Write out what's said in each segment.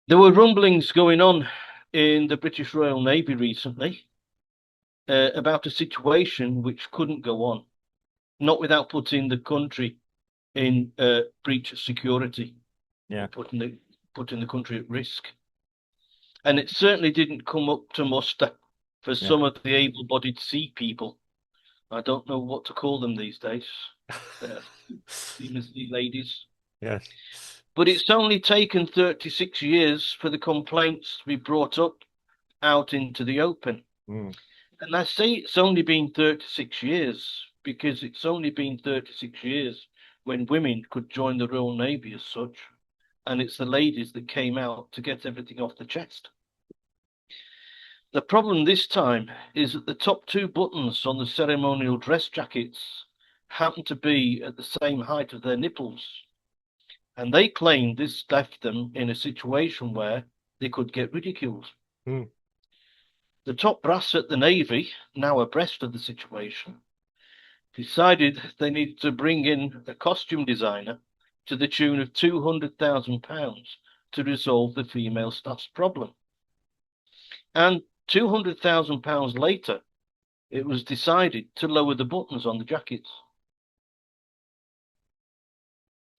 There were rumblings going on in the British Royal Navy recently about a situation which couldn't go on, not without putting the country in breach of security Yeah, or putting the country at risk. And it certainly didn't come up to muster for yeah, some of the able-bodied sea people. I don't know what to call them these days. Uh, sea ladies. yes. But it's only taken 36 years for the complaints to be brought up out into the open. Mm, And I say it's only been 36 years because it's only been 36 years when women could join the Royal Navy as such. And it's the ladies that came out to get everything off the chest. The problem this time is that the top two buttons on the ceremonial dress jackets happen to be at the same height of their nipples. And they claim this left them in a situation where they could get ridiculed. mm. The top brass at the Navy, now abreast of the situation, decided they needed to bring in a costume designer to the tune of £200,000 to resolve the female staff's problem. And £200,000 later, it was decided to lower the buttons on the jackets.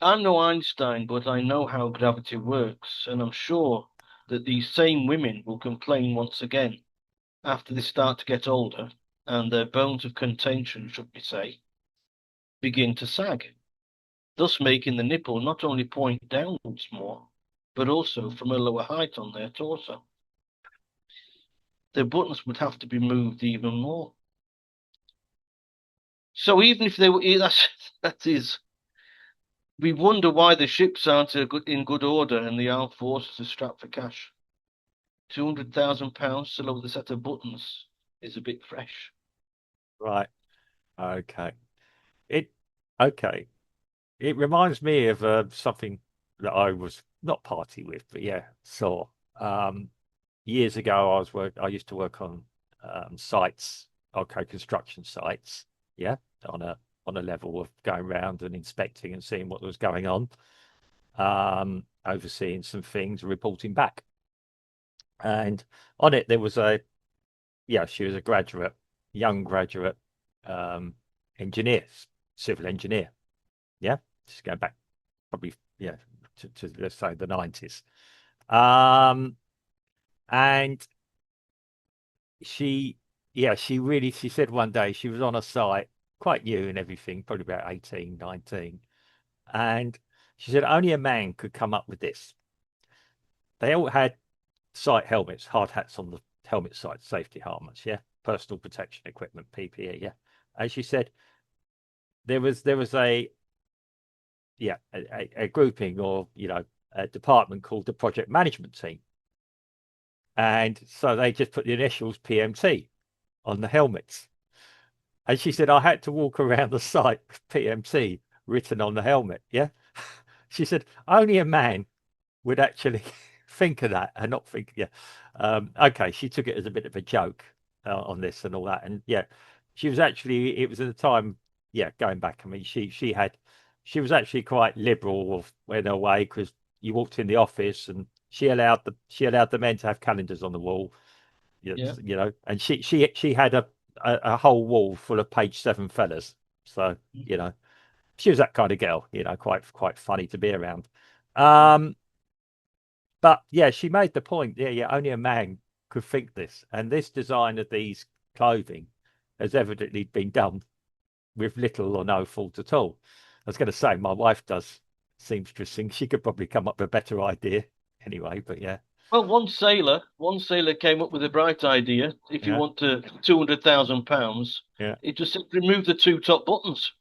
I'm no Einstein, but I know how gravity works, and I'm sure that these same women will complain once again after they start to get older and their bones of contention, should we say, begin to sag, thus making the nipple not only point downwards more, but also from a lower height on their torso. Their buttons would have to be moved even more. So even if they were, that is, we wonder why the ships aren't in good order and the armed forces are strapped for cash. £200,000 to lower the set of buttons is a bit fresh. Right. Okay. It okay. It reminds me of something that I was not party with, but yeah, saw. Um, Years ago, I used to work on sites, okay, construction sites. Yeah, on a level of going around and inspecting and seeing what was going on, overseeing some things, reporting back. And on it, there was yeah, she was a graduate, young graduate um, engineer, civil engineer. Yeah, just going back probably, yeah, to let's say the 90s. Um, and she, yeah, she said one day she was on a site, quite new and everything, probably about 18, 19. And she said only a man could come up with this. They all had site helmets, hard hats on the helmet side, safety helmets, yeah, personal protection equipment, PPE, yeah. And she said there was a yeah a grouping or a department called the project management team, and so they just put the initials PMT on the helmets. And she said I had to walk around the site with PMT written on the helmet. Yeah, she said only a man would actually think of that and not think, yeah. Okay, she took it as a bit of a joke on this and all that. And yeah, she was actually, it was at the time, yeah, going back. I mean, she was actually quite liberal of in a way because you walked in the office and she allowed the men to have calendars on the wall, Yeah. and she had a whole wall full of page seven fellas. So, she was that kind of girl, quite funny to be around. Um, but yeah, she made the point. Yeah, yeah, only a man could think this. And this design of these clothing has evidently been done with little or no fault at all. I was going to say, my wife does seamstress thing. She could probably come up with a better idea anyway, but yeah, Well, one sailor came up with a bright idea. If you yeah, want to £200,000, yeah, it just simply remove the two top buttons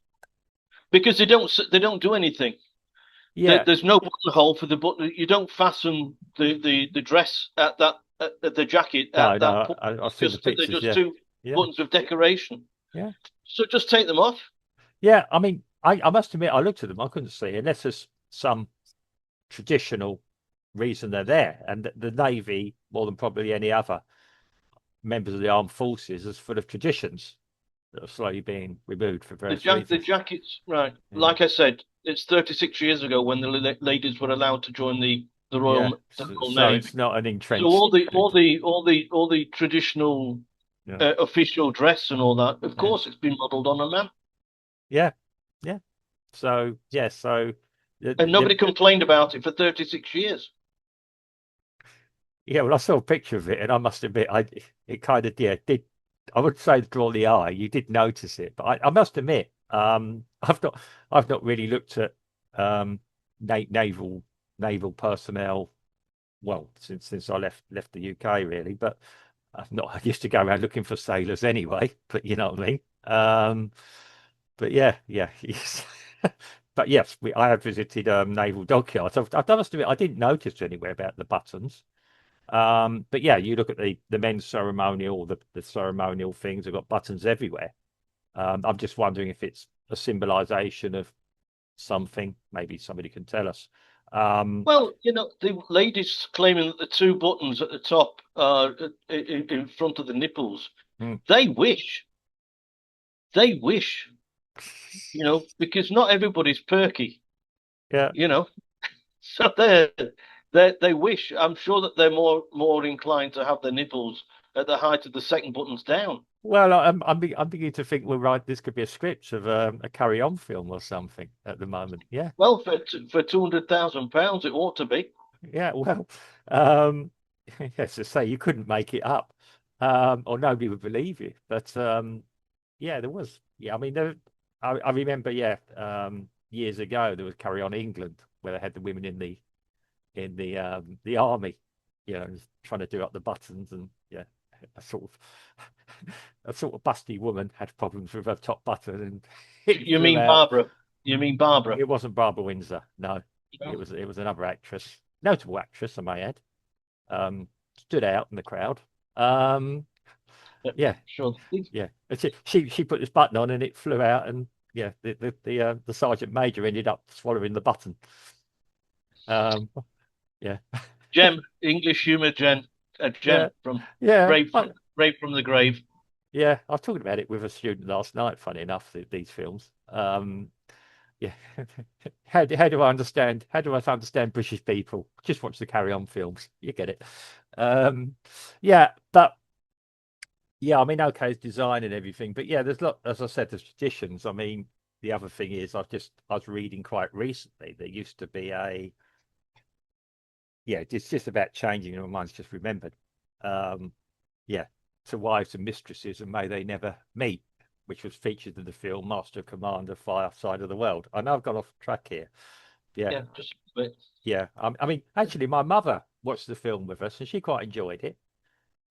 because they don't do anything. yeah. There's no buttonhole for the button. You don't fasten the dress at the jacket No, at that no, point. I've It's seen the just they're pictures. just Yeah, two yeah, buttons of decoration. yeah, So just take them off. yeah. I mean, I must admit, I looked at them, I couldn't see, unless there's some traditional reason they're there. And the Navy, more than probably any other members of the armed forces, is full of traditions that are slowly being removed for various The reasons. jackets, right? Yeah, Like I said, it's 36 years ago when the ladies were allowed to join the Yeah. The So, Royal so it's Navy. not an So entrenched. all the traditional Yeah. official dress and all that, of Yeah. course, it's been modelled on a man, Yeah. Yeah. So yeah. So and nobody complained about it for 36 years. yeah. Well, I saw a picture of it, and I must admit, it kind of did. I would say draw the eye. You did notice it, but I must admit, I've not really looked at um naval personnel well since I left the UK really, but I've not. I used to go around looking for sailors anyway, but you know what I mean. But yeah, yeah, yes. But yes, I have visited naval dockyards. I must admit, I didn't notice anywhere about the buttons. But yeah, you look at the men's ceremonial, the ceremonial things. They've got buttons everywhere. I'm just wondering if it's a symbolization of something. Maybe somebody can tell us. Um, Well, you know, the ladies claiming that the two buttons at the top in front of the nipples, mm, they wish, they wish, you know, because not everybody's perky, yeah. you know. So they wish. I'm sure that they're more inclined to have their nipples at the height of the second buttons down. Well, I'm beginning to think we're right. This could be a script of a Carry On film or something at the moment. Yeah, Well, for £200,000, it ought to be. yeah. Well, um, yes, to say you couldn't make it up, or nobody would believe you. But yeah, there was. Yeah, I mean, I remember. Yeah, years ago there was Carry On England where they had the women in the army, you know, trying to do up the buttons and yeah, a sort of a sort of busty woman had problems with her top button and it You flew mean out. Barbara? You mean Barbara? It wasn't Barbara Windsor, no. No. It was another actress, notable actress, I may add. Stood out in the crowd. Um, Yeah, yeah, sure. yeah. And she put this button on and it flew out, and yeah, the sergeant major ended up swallowing the button. Um, yeah, English humour, yeah, Gem from yeah. Brave from the Grave. Yeah, I was talking about it with a student last night. Funny enough, these films. Yeah, how do I understand? How do I understand British people? Just watch the Carry On films. You get it. Um, yeah, but yeah, I mean, okay, it's design and everything, but yeah, there's lot. As I said, there's traditions. I mean, the other thing is, I was reading quite recently. There used to be a yeah, it's just about changing. My mind's just remembered. Um, yeah, to wives and mistresses, and may they never meet, which was featured in the film Master and Commander Fire Side of the World. I know I've gone off track here. Yeah, Yeah, just a bit. yeah. I mean, actually, my mother watched the film with us, and she quite enjoyed it.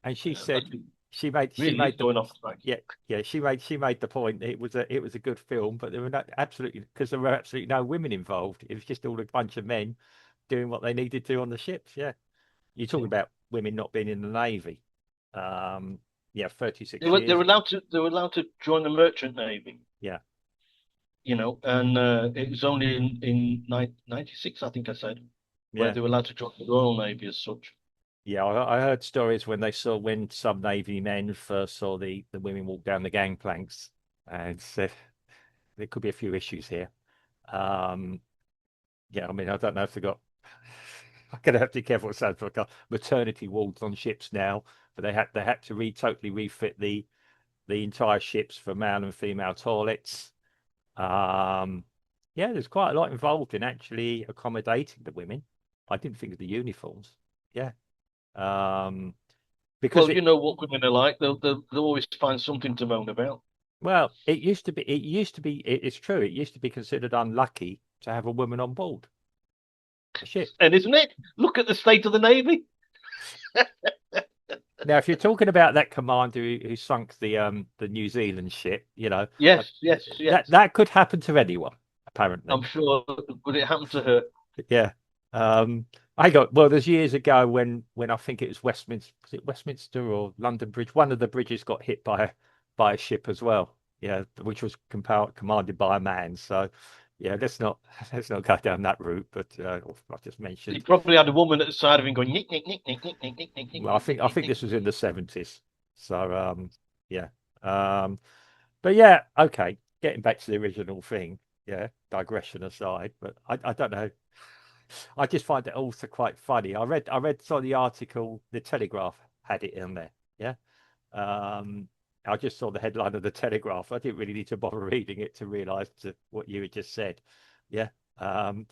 And she Yeah, said she really is made the going off track. yeah yeah she made the point it was a good film, but there were no, absolutely because there were absolutely no women involved. It was just all a bunch of men doing what they needed to on the ships. Yeah, you're talking Yeah. about women not being in the navy. Yeah, 36 They years. were allowed to join the merchant navy, Yeah, you know, and it was only in 96, I think I said, where yeah, they were allowed to join the Royal Navy as such. yeah. I heard stories when some navy men first saw the women walk down the gangplanks and said there could be a few issues here. Um, yeah, I mean, I don't know if they got. I'm gonna have to be careful what sounds like maternity wards on ships now, but they had to totally refit the entire ships for male and female toilets. Um, yeah, there's quite a lot involved in actually accommodating the women. I didn't think of the uniforms. Yeah, um, because Well, you know what women are like. They'll always find something to moan about. well, it's true. It used to be considered unlucky to have a woman on board a ship. And isn't it? Look at the state of the Navy. Now, if you're talking about that commander who sunk the New Zealand ship, you know, uh, Yes, yes, yes. that could happen to anyone, apparently. I'm sure, but it happened to her. Yeah. Um, I got well. There's years ago when I think it was Westminster, was it Westminster or London Bridge? One of the bridges got hit by a ship as well. Yeah, which was commanded by a man. So, yeah, let's not go down that route. But I just He mentioned. probably had a woman at the side of him going nick nick nick nick nick nick nick nick nick Well, nick I nick think nick. this was in the 70s. So, yeah. Um, But yeah, okay. Getting back to the original thing, yeah, digression aside, but I don't know. I just find it also quite funny. I read some of the article, the Telegraph had it in there. Yeah. Um, I just saw the headline of the Telegraph. I didn't really need to bother reading it to realise what you had just said. Yeah. Um,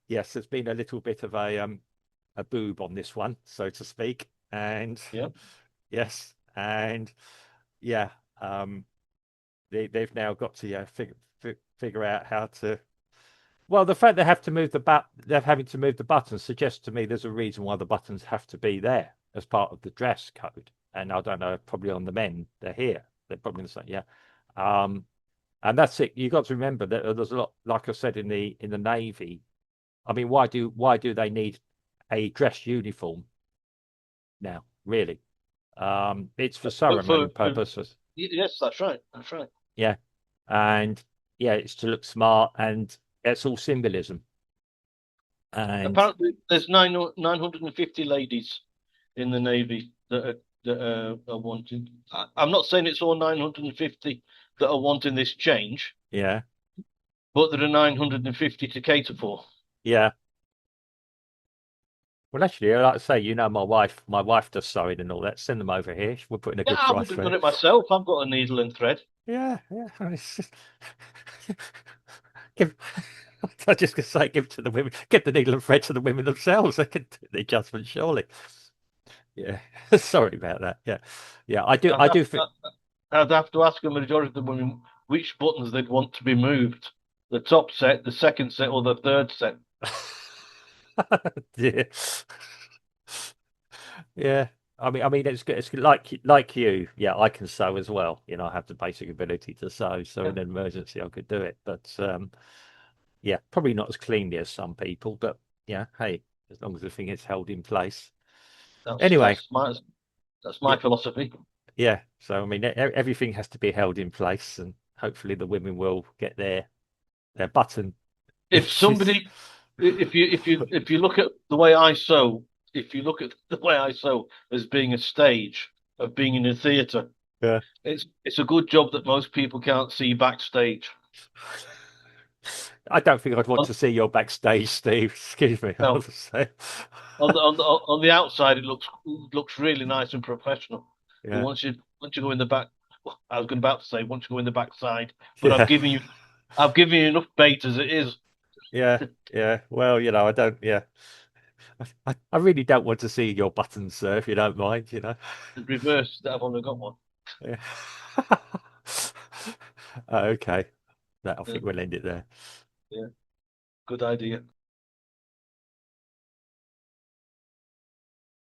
yes, there's been a little bit of a boob on this one, so to speak. And Yeah. yes, and yeah, um, they've now got to figure out how to. Well, the fact they have to move they're having to move the buttons suggests to me there's a reason why the buttons have to be there as part of the dress code. And I don't know, probably on the men, they're here. They're probably the same, yeah. Um, and that's it. You've got to remember that there's a lot, like I said in the Navy. I mean, why do they need a dress uniform now? Really? It's for ceremony purposes. Yes, that's right. That's right. Yeah. And yeah, it's to look smart and it's all symbolism. And Apparently, there's 950 ladies in the Navy that are wanting. I'm not saying it's all 950 that are wanting this change, yeah, but there are 950 to cater for. yeah. Well, actually, like I say, my wife does sewing and all that. Send them over here. We're putting a Yeah, good I would price have for done it. it myself. I've got a needle and thread. Yeah, yeah. It's just, give, I just gonna say, give to the women, give the needle and thread to the women themselves. They can do the adjustment, surely. Yeah. Sorry about that. Yeah, yeah. I do. I'd I have, do think. I'd have to ask a majority of the women which buttons they'd want to be moved. The top set, the second set, or the third set. Yeah. Yeah. I mean, it's good. It's good. Like you. Yeah, I can sew as well. I have the basic ability to sew. So Yeah, in an emergency, I could do it. But yeah, probably not as cleanly as some people. But yeah, hey, as long as the thing is held in place. that's Anyway, that's my that's yeah, my philosophy. yeah. So I mean, everything has to be held in place, and hopefully the women will get their button. If somebody, if you look at the way I sew, if you look at the way I sew as being a stage of being in a theatre, Yeah. it's a good job that most people can't see backstage. I don't think I'd want On, to see your backstage, Steve. Excuse me. I'll no, just say. on the outside, it looks really nice and professional, but Yeah. once you go in the back, well, I was about to say once you go in the backside, but I've Yeah. given you I've given you enough bait as it is. Yeah. Yeah. Well, I don't. Yeah. I really don't want to see your buttons, sir, if you don't mind. The reverse that I've only got one. Yeah. Okay. That I Yeah, think we'll end it there. yeah, good idea.